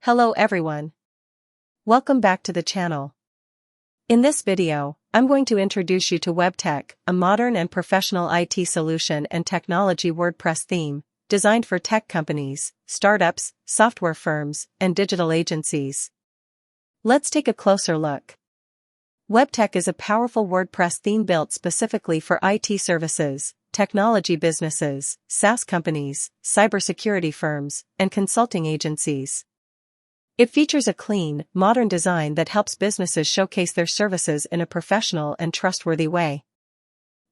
Hello everyone. Welcome back to the channel. In this video, I'm going to introduce you to Webteck, a modern and professional IT solution and technology WordPress theme, designed for tech companies, startups, software firms, and digital agencies. Let's take a closer look. Webteck is a powerful WordPress theme built specifically for IT services, technology businesses, SaaS companies, cybersecurity firms, and consulting agencies. It features a clean, modern design that helps businesses showcase their services in a professional and trustworthy way.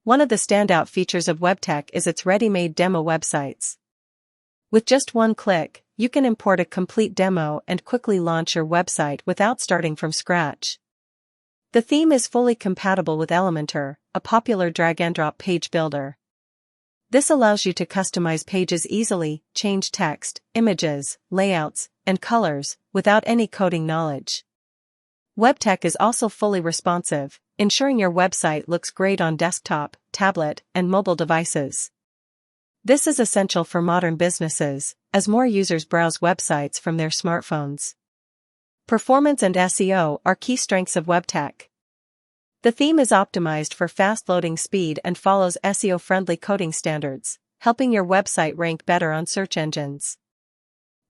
One of the standout features of Webteck is its ready-made demo websites. With just one click, you can import a complete demo and quickly launch your website without starting from scratch. The theme is fully compatible with Elementor, a popular drag-and-drop page builder. This allows you to customize pages easily, change text, images, layouts, and colors, without any coding knowledge. Webteck is also fully responsive, ensuring your website looks great on desktop, tablet, and mobile devices. This is essential for modern businesses, as more users browse websites from their smartphones. Performance and SEO are key strengths of Webteck. The theme is optimized for fast loading speed and follows SEO-friendly coding standards, helping your website rank better on search engines.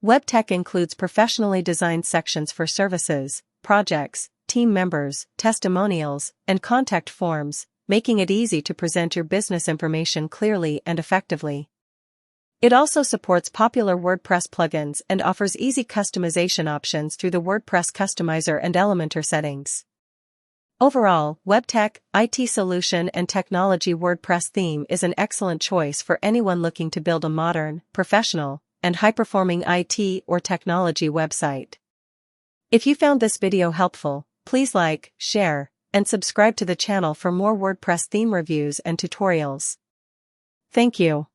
Webteck includes professionally designed sections for services, projects, team members, testimonials, and contact forms, making it easy to present your business information clearly and effectively. It also supports popular WordPress plugins and offers easy customization options through the WordPress Customizer and Elementor settings. Overall, Webteck, IT solution and technology WordPress theme is an excellent choice for anyone looking to build a modern, professional, and high-performing IT or technology website. If you found this video helpful, please like, share, and subscribe to the channel for more WordPress theme reviews and tutorials. Thank you.